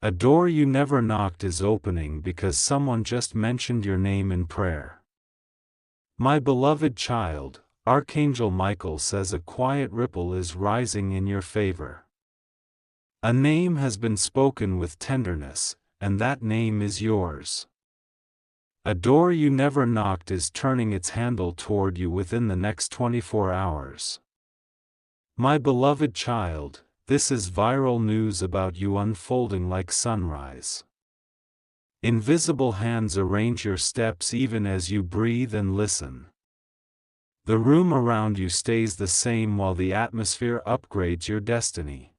A door you never knocked is opening because someone just mentioned your name in prayer. My beloved child, Archangel Michael says a quiet ripple is rising in your favor. A name has been spoken with tenderness, and that name is yours. A door you never knocked is turning its handle toward you within the next 24 hours. My beloved child, this is viral news about you unfolding like sunrise. Invisible hands arrange your steps even as you breathe and listen. The room around you stays the same while the atmosphere upgrades your destiny.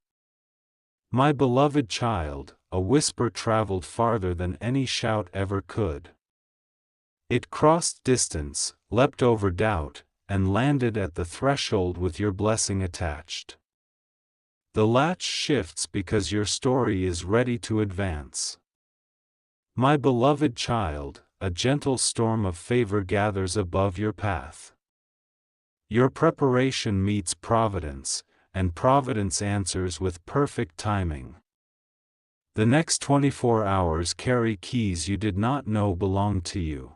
My beloved child, a whisper traveled farther than any shout ever could. It crossed distance, leapt over doubt, and landed at the threshold with your blessing attached. The latch shifts because your story is ready to advance. My beloved child, a gentle storm of favor gathers above your path. Your preparation meets providence, and providence answers with perfect timing. The next 24 hours carry keys you did not know belonged to you.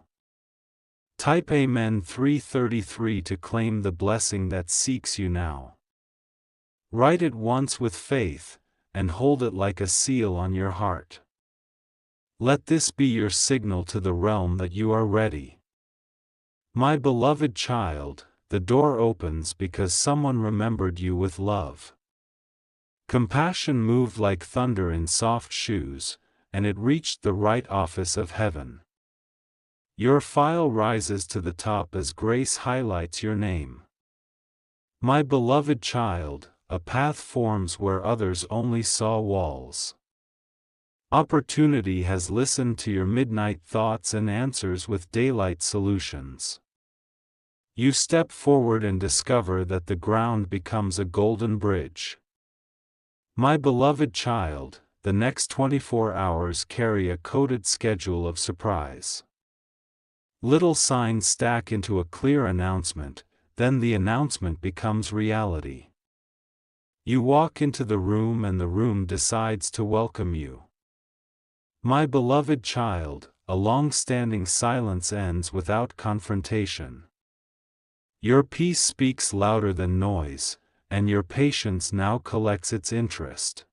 Type Amen 333 to claim the blessing that seeks you now. Write it once with faith, and hold it like a seal on your heart. Let this be your signal to the realm that you are ready. My beloved child, the door opens because someone remembered you with love. Compassion moved like thunder in soft shoes, and it reached the right office of heaven. Your file rises to the top as grace highlights your name. My beloved child, a path forms where others only saw walls. Opportunity has listened to your midnight thoughts and answers with daylight solutions. You step forward and discover that the ground becomes a golden bridge. My beloved child, the next 24 hours carry a coded schedule of surprise. Little signs stack into a clear announcement, then the announcement becomes reality. You walk into the room and the room decides to welcome you. My beloved child, a long-standing silence ends without confrontation. Your peace speaks louder than noise, and your patience now collects its interest.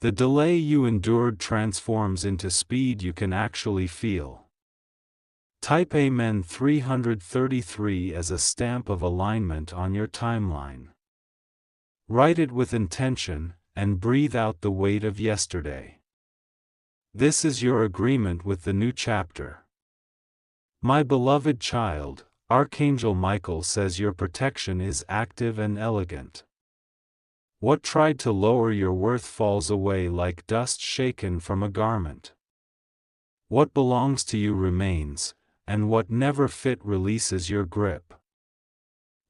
The delay you endured transforms into speed you can actually feel. Type Amen 333 as a stamp of alignment on your timeline. Write it with intention, and breathe out the weight of yesterday. This is your agreement with the new chapter. My beloved child, Archangel Michael says your protection is active and elegant. What tried to lower your worth falls away like dust shaken from a garment. What belongs to you remains, and what never fit releases your grip.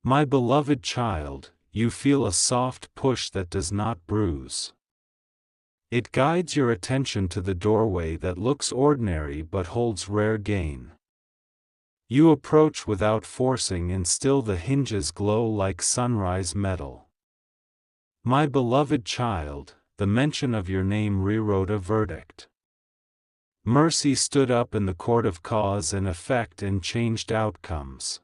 My beloved child, you feel a soft push that does not bruise. It guides your attention to the doorway that looks ordinary but holds rare gain. You approach without forcing and still the hinges glow like sunrise metal. My beloved child, the mention of your name rewrote a verdict. Mercy stood up in the court of cause and effect and changed outcomes.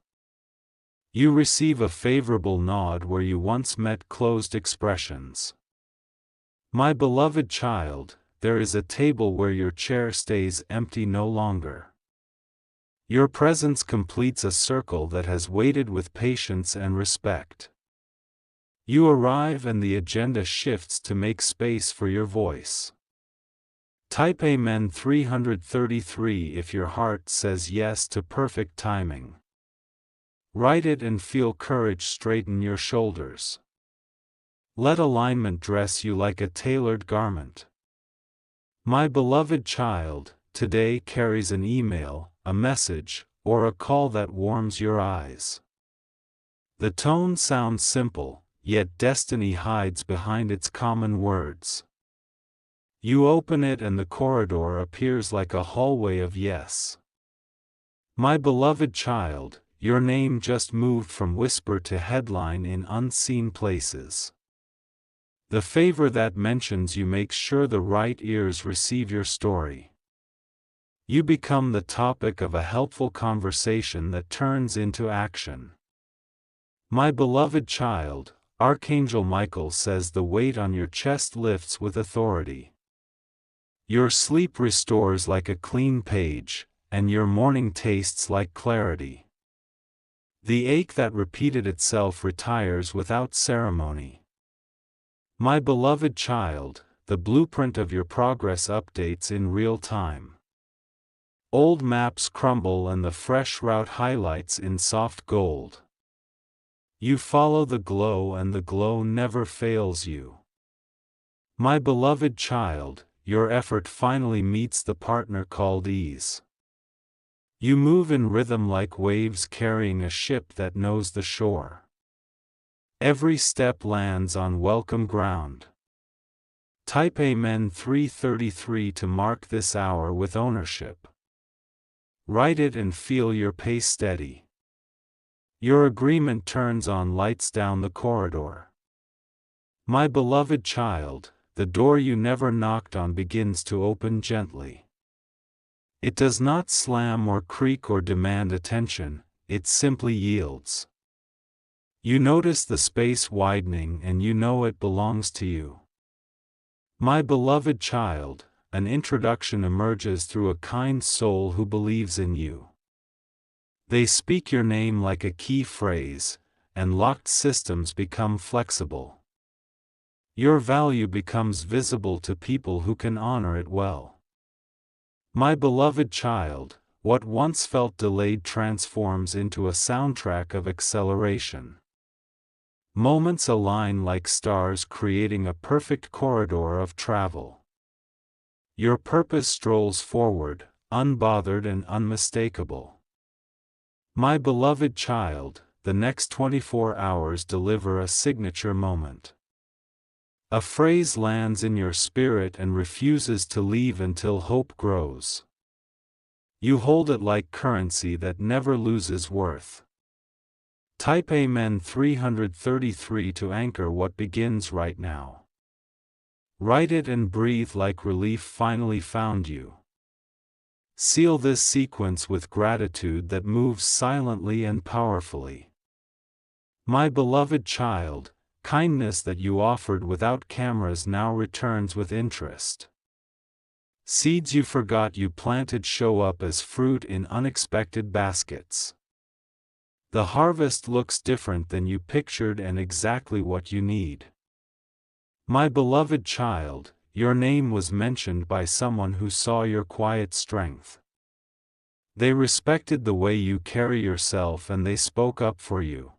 You receive a favorable nod where you once met closed expressions. My beloved child, there is a table where your chair stays empty no longer. Your presence completes a circle that has waited with patience and respect. You arrive and the agenda shifts to make space for your voice. Type Amen 333 if your heart says yes to perfect timing. Write it and feel courage straighten your shoulders. Let alignment dress you like a tailored garment. My beloved child, today carries an email, a message, or a call that warms your eyes. The tone sounds simple, yet destiny hides behind its common words. You open it and the corridor appears like a hallway of yes. My beloved child, your name just moved from whisper to headline in unseen places. The favor that mentions you makes sure the right ears receive your story. You become the topic of a helpful conversation that turns into action. My beloved child, Archangel Michael says the weight on your chest lifts with authority. Your sleep restores like a clean page, and your morning tastes like clarity. The ache that repeated itself retires without ceremony. My beloved child, the blueprint of your progress updates in real time. Old maps crumble and the fresh route highlights in soft gold. You follow the glow and the glow never fails you. My beloved child, your effort finally meets the partner called ease. You move in rhythm like waves carrying a ship that knows the shore. Every step lands on welcome ground. Type Amen 333 to mark this hour with ownership. Write it and feel your pace steady. Your agreement turns on lights down the corridor. My beloved child, the door you never knocked on begins to open gently. It does not slam or creak or demand attention, it simply yields. You notice the space widening and you know it belongs to you. My beloved child, an introduction emerges through a kind soul who believes in you. They speak your name like a key phrase, and locked systems become flexible. Your value becomes visible to people who can honor it well. My beloved child, what once felt delayed transforms into a soundtrack of acceleration. Moments align like stars creating a perfect corridor of travel. Your purpose strolls forward, unbothered and unmistakable. My beloved child, the next 24 hours deliver a signature moment. A phrase lands in your spirit and refuses to leave until hope grows. You hold it like currency that never loses worth. Type Amen 333 to anchor what begins right now. Write it and breathe like relief finally found you. Seal this sequence with gratitude that moves silently and powerfully. My beloved child, kindness that you offered without cameras now returns with interest. Seeds you forgot you planted show up as fruit in unexpected baskets. The harvest looks different than you pictured and exactly what you need. My beloved child, your name was mentioned by someone who saw your quiet strength. They respected the way you carry yourself and they spoke up for you.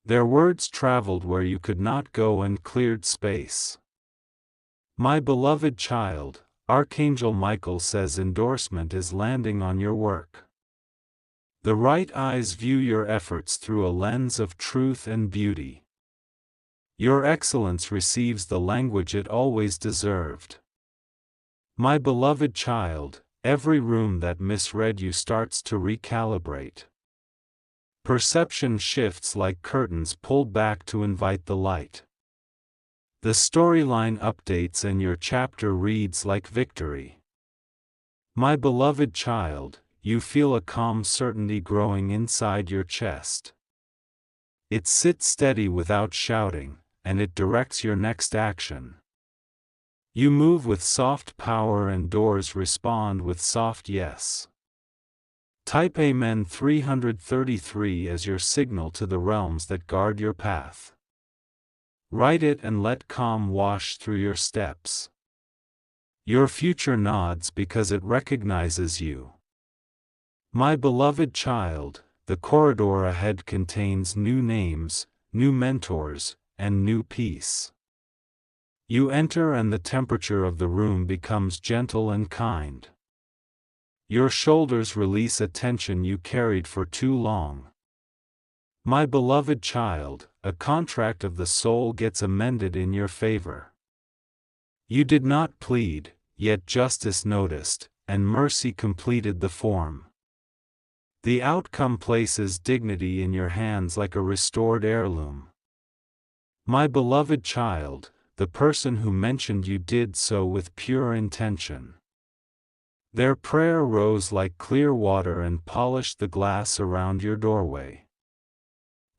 Their words traveled where you could not go and cleared space. My beloved child, Archangel Michael says endorsement is landing on your work. The right eyes view your efforts through a lens of truth and beauty. Your excellence receives the language it always deserved. My beloved child, every room that misread you starts to recalibrate. Perception shifts like curtains pulled back to invite the light. The storyline updates and your chapter reads like victory. My beloved child, you feel a calm certainty growing inside your chest. It sits steady without shouting, and it directs your next action. You move with soft power and doors respond with soft yes. Type Amen 333 as your signal to the realms that guard your path. Write it and let calm wash through your steps. Your future nods because it recognizes you. My beloved child, the corridor ahead contains new names, new mentors, and new peace. You enter and the temperature of the room becomes gentle and kind. Your shoulders release a tension you carried for too long. My beloved child, a contract of the soul gets amended in your favor. You did not plead, yet justice noticed, and mercy completed the form. The outcome places dignity in your hands like a restored heirloom. My beloved child, the person who mentioned you did so with pure intention. Their prayer rose like clear water and polished the glass around your doorway.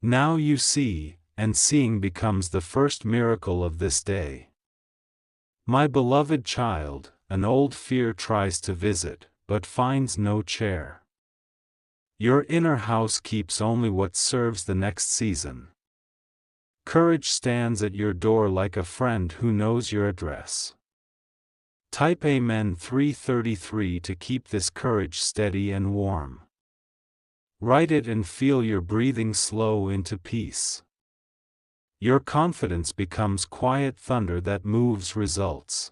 Now you see, and seeing becomes the first miracle of this day. My beloved child, an old fear tries to visit, but finds no chair. Your inner house keeps only what serves the next season. Courage stands at your door like a friend who knows your address. Type Amen 333 to keep this courage steady and warm. Write it and feel your breathing slow into peace. Your confidence becomes quiet thunder that moves results.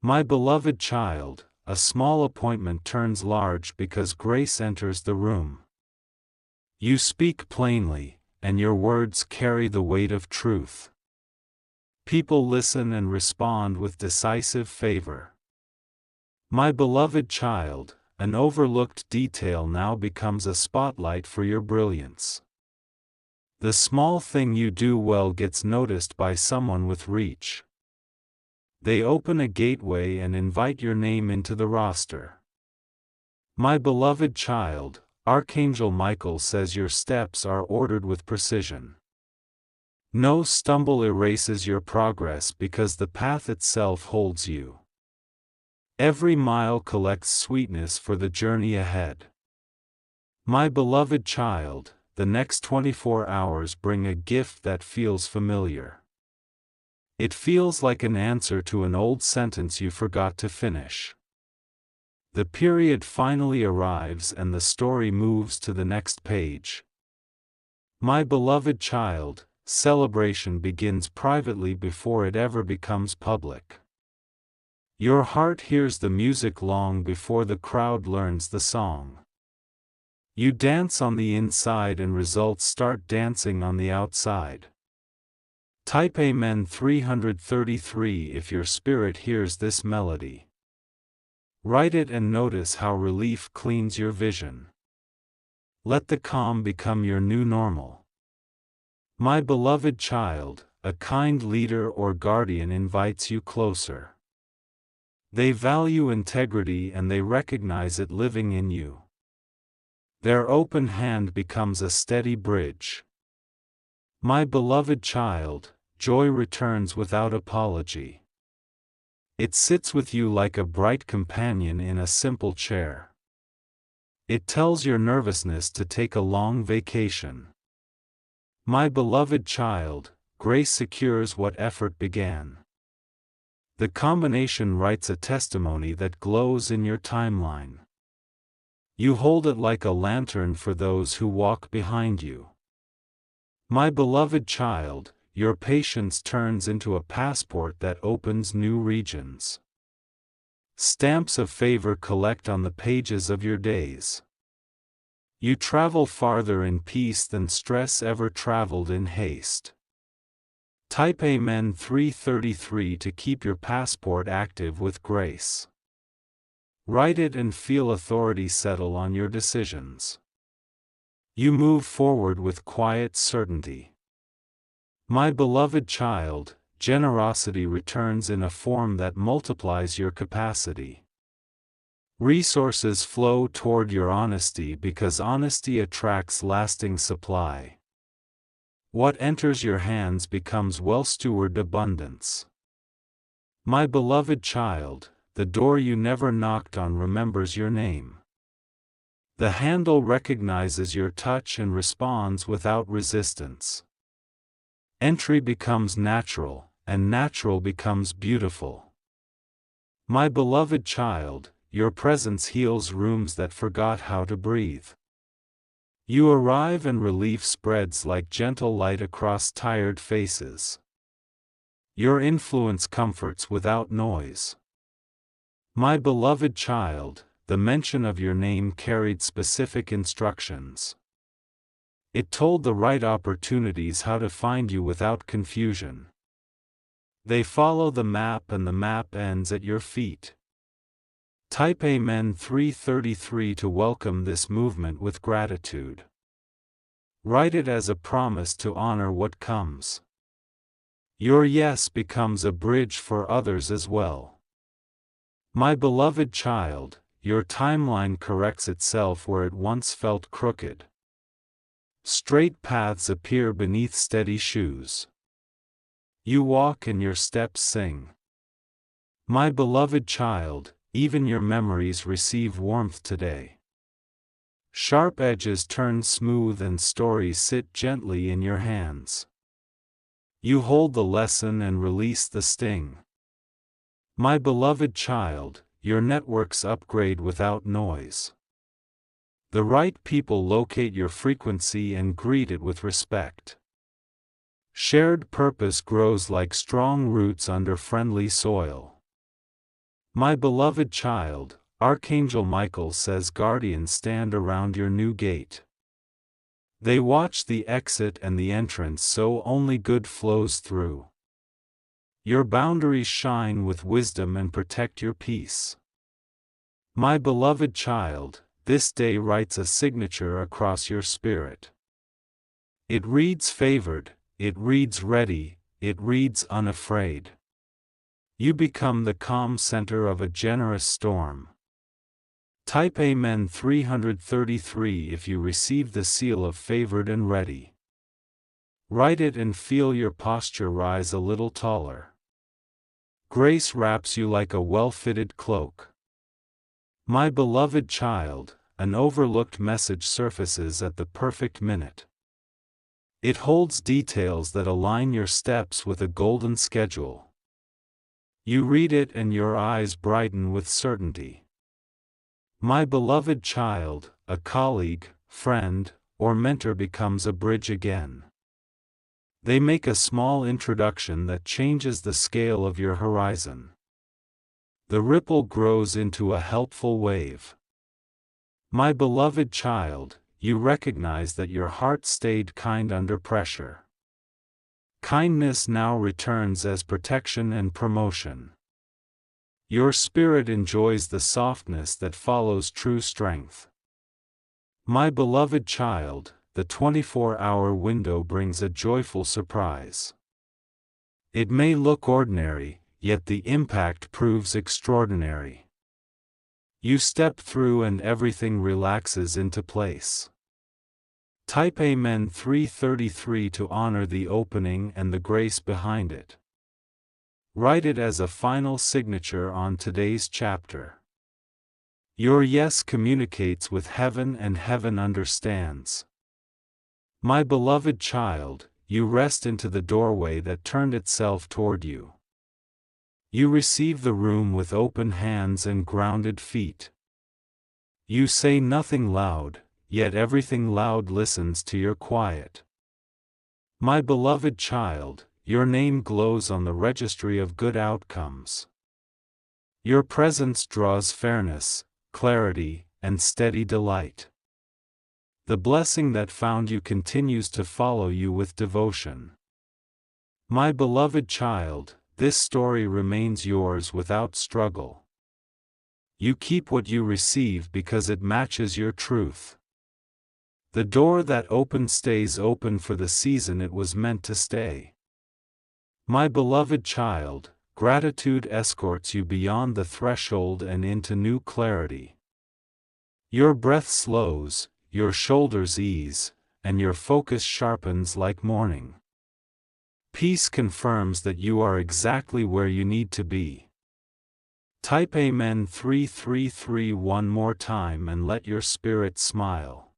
My beloved child, a small appointment turns large because grace enters the room. You speak plainly, and your words carry the weight of truth. People listen and respond with decisive favor. My beloved child, an overlooked detail now becomes a spotlight for your brilliance. The small thing you do well gets noticed by someone with reach. They open a gateway and invite your name into the roster. My beloved child, Archangel Michael says your steps are ordered with precision. No stumble erases your progress because the path itself holds you. Every mile collects sweetness for the journey ahead. My beloved child, the next 24 hours bring a gift that feels familiar. It feels like an answer to an old sentence you forgot to finish. The period finally arrives and the story moves to the next page. My beloved child, celebration begins privately before it ever becomes public. Your heart hears the music long before the crowd learns the song. You dance on the inside and results start dancing on the outside. Type Amen 333 if your spirit hears this melody. Write it and notice how relief cleans your vision. Let the calm become your new normal. My beloved child, a kind leader or guardian invites you closer. They value integrity and they recognize it living in you. Their open hand becomes a steady bridge. My beloved child, joy returns without apology. It sits with you like a bright companion in a simple chair. It tells your nervousness to take a long vacation. My beloved child, grace secures what effort began. The combination writes a testimony that glows in your timeline. You hold it like a lantern for those who walk behind you. My beloved child, your patience turns into a passport that opens new regions. Stamps of favor collect on the pages of your days. You travel farther in peace than stress ever traveled in haste. Type Amen 333 to keep your passport active with grace. Write it and feel authority settle on your decisions. You move forward with quiet certainty. My beloved child, generosity returns in a form that multiplies your capacity. Resources flow toward your honesty because honesty attracts lasting supply. What enters your hands becomes well-stewarded abundance. My beloved child, the door you never knocked on remembers your name. The handle recognizes your touch and responds without resistance. Entry becomes natural, and natural becomes beautiful. My beloved child, your presence heals rooms that forgot how to breathe. You arrive and relief spreads like gentle light across tired faces. Your influence comforts without noise. My beloved child, the mention of your name carried specific instructions. It told the right opportunities how to find you without confusion. They follow the map and the map ends at your feet. Type Amen 333 to welcome this movement with gratitude. Write it as a promise to honor what comes. Your yes becomes a bridge for others as well. My beloved child, your timeline corrects itself where it once felt crooked. Straight paths appear beneath steady shoes. You walk and your steps sing. My beloved child, even your memories receive warmth today. Sharp edges turn smooth and stories sit gently in your hands. You hold the lesson and release the sting. My beloved child, your networks upgrade without noise. The right people locate your frequency and greet it with respect. Shared purpose grows like strong roots under friendly soil. My beloved child, Archangel Michael says guardians stand around your new gate. They watch the exit and the entrance so only good flows through. Your boundaries shine with wisdom and protect your peace. My beloved child, this day writes a signature across your spirit. It reads favored, it reads ready, it reads unafraid. You become the calm center of a generous storm. Type Amen 333 if you receive the seal of favored and ready. Write it and feel your posture rise a little taller. Grace wraps you like a well-fitted cloak. My beloved child, an overlooked message surfaces at the perfect minute. It holds details that align your steps with a golden schedule. You read it and your eyes brighten with certainty. My beloved child, a colleague, friend, or mentor becomes a bridge again. They make a small introduction that changes the scale of your horizon. The ripple grows into a helpful wave. My beloved child, you recognize that your heart stayed kind under pressure. Kindness now returns as protection and promotion. Your spirit enjoys the softness that follows true strength. My beloved child, the 24-hour window brings a joyful surprise. It may look ordinary, yet the impact proves extraordinary. You step through and everything relaxes into place. Type Amen 333 to honor the opening and the grace behind it. Write it as a final signature on today's chapter. Your yes communicates with heaven and heaven understands. My beloved child, you rest into the doorway that turned itself toward you. You receive the room with open hands and grounded feet. You say nothing loud, yet everything loud listens to your quiet. My beloved child, your name glows on the registry of good outcomes. Your presence draws fairness, clarity, and steady delight. The blessing that found you continues to follow you with devotion. My beloved child, this story remains yours without struggle. You keep what you receive because it matches your truth. The door that opened stays open for the season it was meant to stay. My beloved child, gratitude escorts you beyond the threshold and into new clarity. Your breath slows, your shoulders ease, and your focus sharpens like morning. Peace confirms that you are exactly where you need to be. Type Amen 333 one more time and let your spirit smile.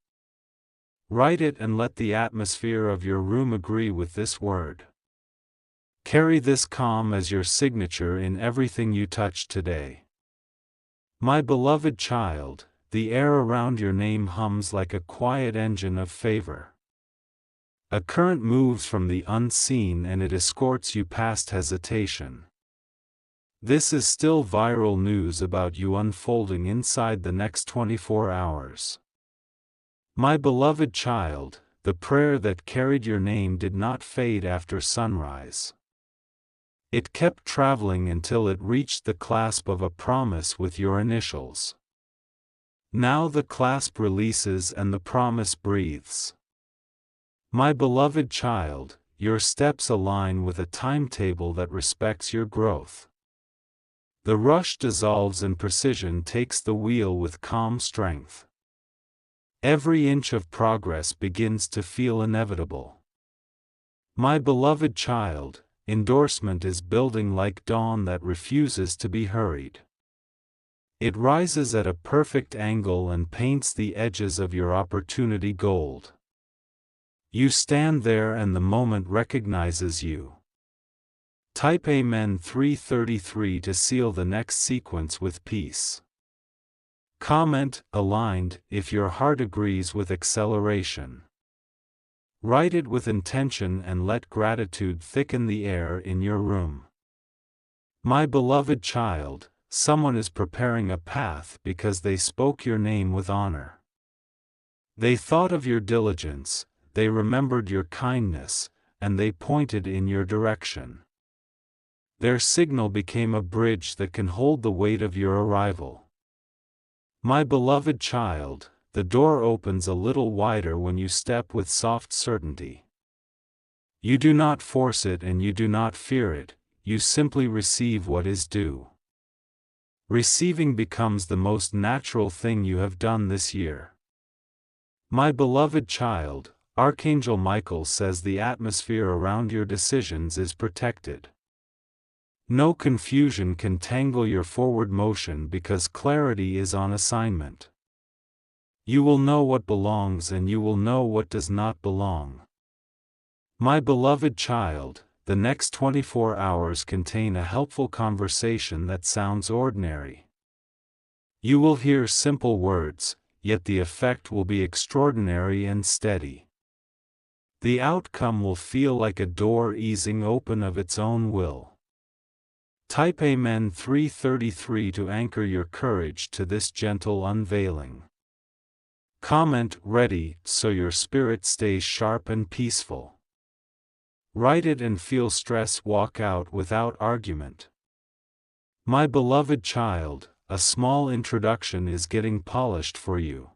Write it and let the atmosphere of your room agree with this word. Carry this calm as your signature in everything you touch today. My beloved child, the air around your name hums like a quiet engine of favor. A current moves from the unseen and it escorts you past hesitation. This is still viral news about you unfolding inside the next 24 hours. My beloved child, the prayer that carried your name did not fade after sunrise. It kept traveling until it reached the clasp of a promise with your initials. Now the clasp releases and the promise breathes. My beloved child, your steps align with a timetable that respects your growth. The rush dissolves and precision takes the wheel with calm strength. Every inch of progress begins to feel inevitable. My beloved child, endorsement is building like dawn that refuses to be hurried. It rises at a perfect angle and paints the edges of your opportunity gold. You stand there and the moment recognizes you. Type Amen 333 to seal the next sequence with peace. Comment, aligned, if your heart agrees with acceleration. Write it with intention and let gratitude thicken the air in your room. My beloved child, someone is preparing a path because they spoke your name with honor. They thought of your diligence, they remembered your kindness, and they pointed in your direction. Their signal became a bridge that can hold the weight of your arrival. My beloved child, the door opens a little wider when you step with soft certainty. You do not force it and you do not fear it, you simply receive what is due. Receiving becomes the most natural thing you have done this year. My beloved child, Archangel Michael says the atmosphere around your decisions is protected. No confusion can tangle your forward motion because clarity is on assignment. You will know what belongs and you will know what does not belong. My beloved child, the next 24 hours contain a helpful conversation that sounds ordinary. You will hear simple words, yet the effect will be extraordinary and steady. The outcome will feel like a door easing open of its own will. Type Amen 333 to anchor your courage to this gentle unveiling. Comment, ready, so your spirit stays sharp and peaceful. Write it and feel stress walk out without argument. My beloved child, a small introduction is getting polished for you.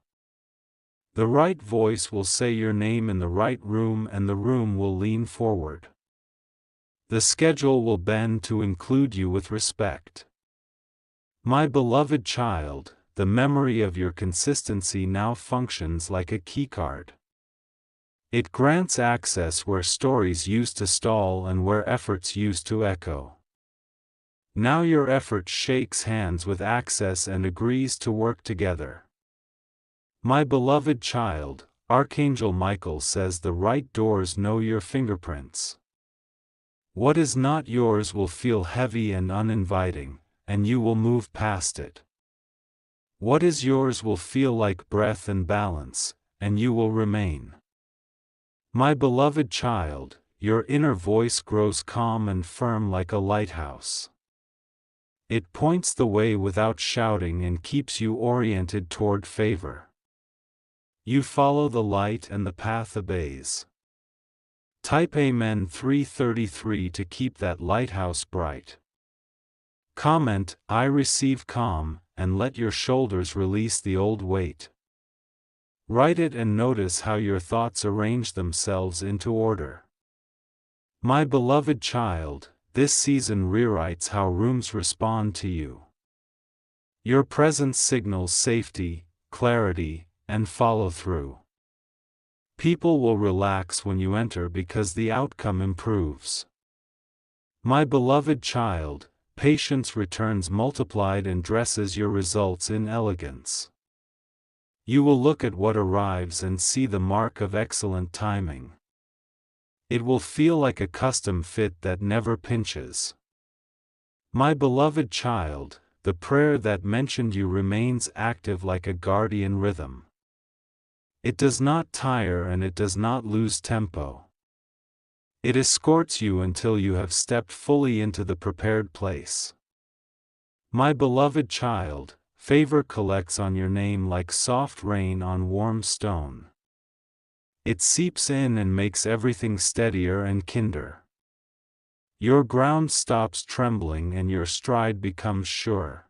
The right voice will say your name in the right room and the room will lean forward. The schedule will bend to include you with respect. My beloved child, the memory of your consistency now functions like a keycard. It grants access where stories used to stall and where efforts used to echo. Now your effort shakes hands with access and agrees to work together. My beloved child, Archangel Michael says the right doors know your fingerprints. What is not yours will feel heavy and uninviting, and you will move past it. What is yours will feel like breath and balance, and you will remain. My beloved child, your inner voice grows calm and firm like a lighthouse. It points the way without shouting and keeps you oriented toward favor. You follow the light and the path obeys. Type Amen 333 to keep that lighthouse bright. Comment, I receive calm, and let your shoulders release the old weight. Write it and notice how your thoughts arrange themselves into order. My beloved child, this season rewrites how rooms respond to you. Your presence signals safety, clarity, and follow-through. People will relax when you enter because the outcome improves. My beloved child, patience returns multiplied and dresses your results in elegance. You will look at what arrives and see the mark of excellent timing. It will feel like a custom fit that never pinches. My beloved child, the prayer that mentioned you remains active like a guardian rhythm. It does not tire and it does not lose tempo. It escorts you until you have stepped fully into the prepared place. My beloved child, favor collects on your name like soft rain on warm stone. It seeps in and makes everything steadier and kinder. Your ground stops trembling and your stride becomes sure.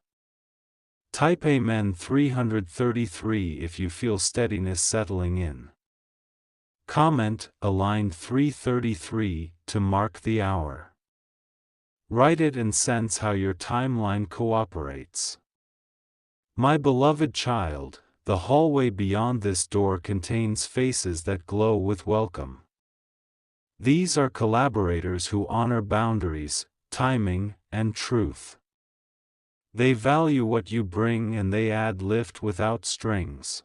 Type Amen 333 if you feel steadiness settling in. Comment, aligned 3:33, to mark the hour. Write it and sense how your timeline cooperates. My beloved child, the hallway beyond this door contains faces that glow with welcome. These are collaborators who honor boundaries, timing, and truth. They value what you bring and they add lift without strings.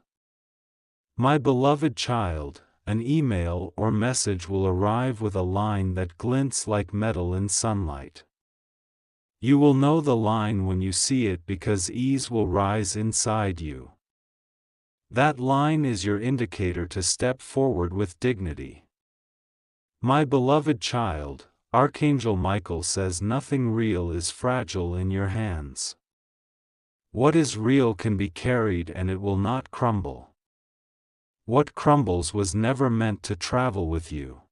My beloved child, an email or message will arrive with a line that glints like metal in sunlight. You will know the line when you see it because ease will rise inside you. That line is your indicator to step forward with dignity. My beloved child, Archangel Michael says nothing real is fragile in your hands. What is real can be carried and it will not crumble. What crumbles was never meant to travel with you.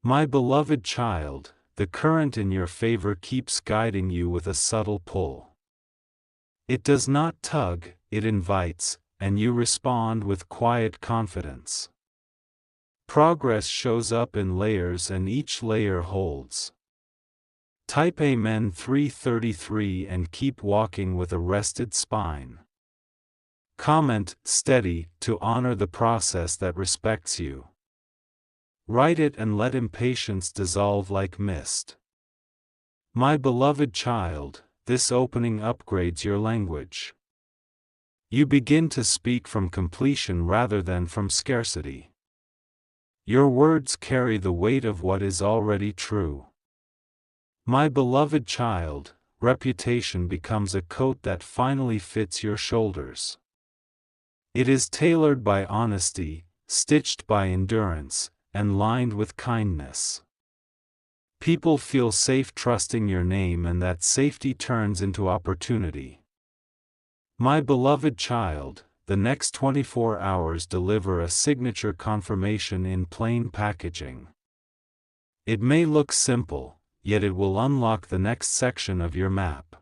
My beloved child, the current in your favor keeps guiding you with a subtle pull. It does not tug, it invites, and you respond with quiet confidence. Progress shows up in layers and each layer holds. Type Amen 3:33 and keep walking with a rested spine. Comment, steady, to honor the process that respects you. Write it and let impatience dissolve like mist. My beloved child, this opening upgrades your language. You begin to speak from completion rather than from scarcity. Your words carry the weight of what is already true. My beloved child, reputation becomes a coat that finally fits your shoulders. It is tailored by honesty, stitched by endurance, and lined with kindness. People feel safe trusting your name and that safety turns into opportunity. My beloved child, the next 24 hours deliver a signature confirmation in plain packaging. It may look simple, yet it will unlock the next section of your map.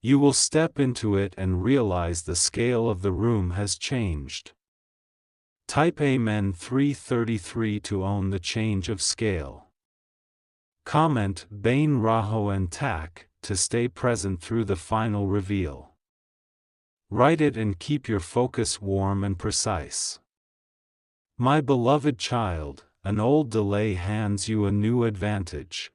You will step into it and realize the scale of the room has changed. Type Amen 3:33 to own the change of scale. Comment, Bain Raho and Tak, to stay present through the final reveal. Write it and keep your focus warm and precise. My beloved child, an old delay hands you a new advantage.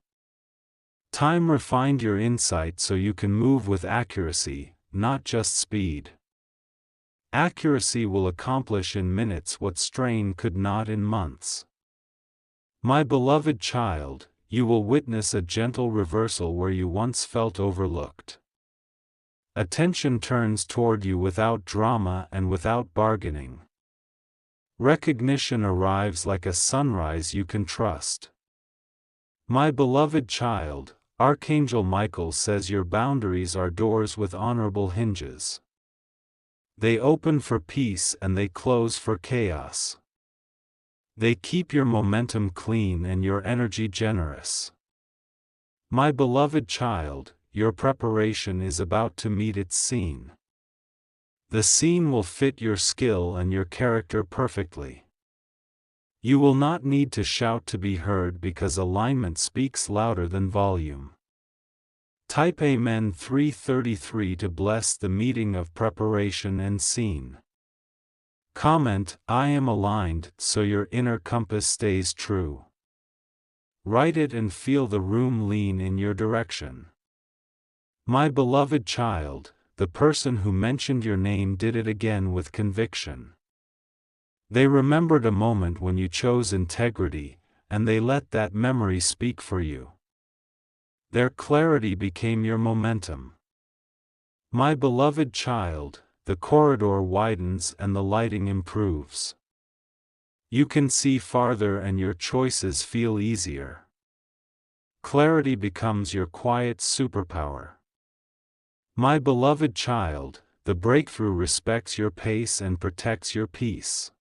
Time refined your insight so you can move with accuracy, not just speed. Accuracy will accomplish in minutes what strain could not in months. My beloved child, you will witness a gentle reversal where you once felt overlooked. Attention turns toward you without drama and without bargaining. Recognition arrives like a sunrise you can trust. My beloved child, Archangel Michael says your boundaries are doors with honorable hinges. They open for peace and they close for chaos. They keep your momentum clean and your energy generous. My beloved child, your preparation is about to meet its scene. The scene will fit your skill and your character perfectly. You will not need to shout to be heard because alignment speaks louder than volume. Type Amen 3:33 to bless the meeting of preparation and scene. Comment, I am aligned, so your inner compass stays true. Write it and feel the room lean in your direction. My beloved child, the person who mentioned your name did it again with conviction. They remembered a moment when you chose integrity, and they let that memory speak for you. Their clarity became your momentum. My beloved child, the corridor widens and the lighting improves. You can see farther and your choices feel easier. Clarity becomes your quiet superpower. My beloved child, the breakthrough respects your pace and protects your peace.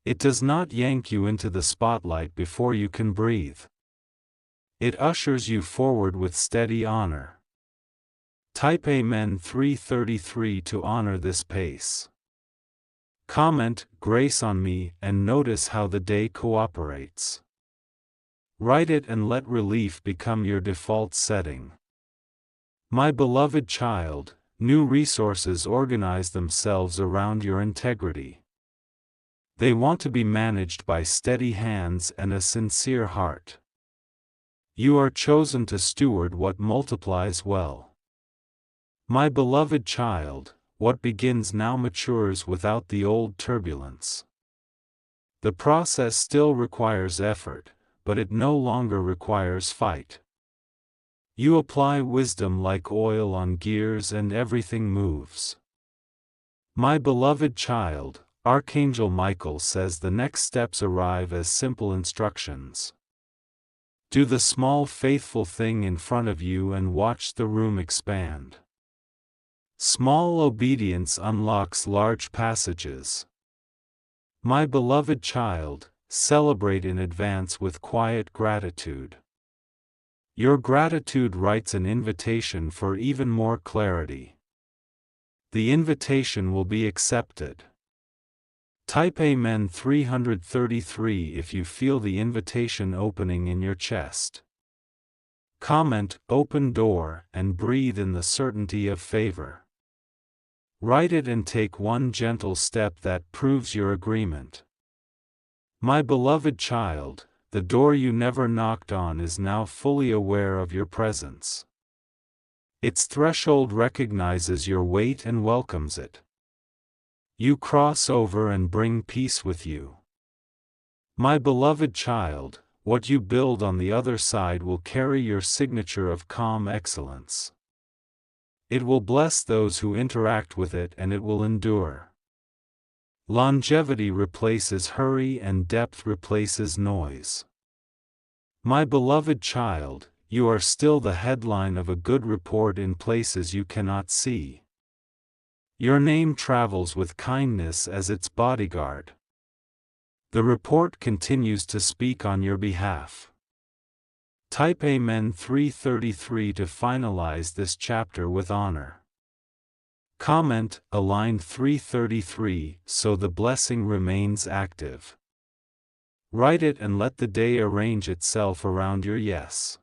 It does not yank you into the spotlight before you can breathe. It ushers you forward with steady honor. Type Amen 3:33 to honor this pace. Comment, grace on me, and notice how the day cooperates. Write it and let relief become your default setting. My beloved child, new resources organize themselves around your integrity. They want to be managed by steady hands and a sincere heart. You are chosen to steward what multiplies well. My beloved child, what begins now matures without the old turbulence. The process still requires effort, but it no longer requires fight. You apply wisdom like oil on gears and everything moves. My beloved child, Archangel Michael says the next steps arrive as simple instructions. Do the small faithful thing in front of you and watch the room expand. Small obedience unlocks large passages. My beloved child, celebrate in advance with quiet gratitude. Your gratitude writes an invitation for even more clarity. The invitation will be accepted. Type Amen 333 if you feel the invitation opening in your chest. Comment, open door, and breathe in the certainty of favor. Write it and take one gentle step that proves your agreement. My beloved child, the door you never knocked on is now fully aware of your presence. Its threshold recognizes your weight and welcomes it. You cross over and bring peace with you. My beloved child, what you build on the other side will carry your signature of calm excellence. It will bless those who interact with it and it will endure. Longevity replaces hurry and depth replaces noise. My beloved child, you are still the headline of a good report in places you cannot see. Your name travels with kindness as its bodyguard. The report continues to speak on your behalf. Type Amen 333 to finalize this chapter with honor. Comment, align 333 so the blessing remains active. Write it and let the day arrange itself around your yes.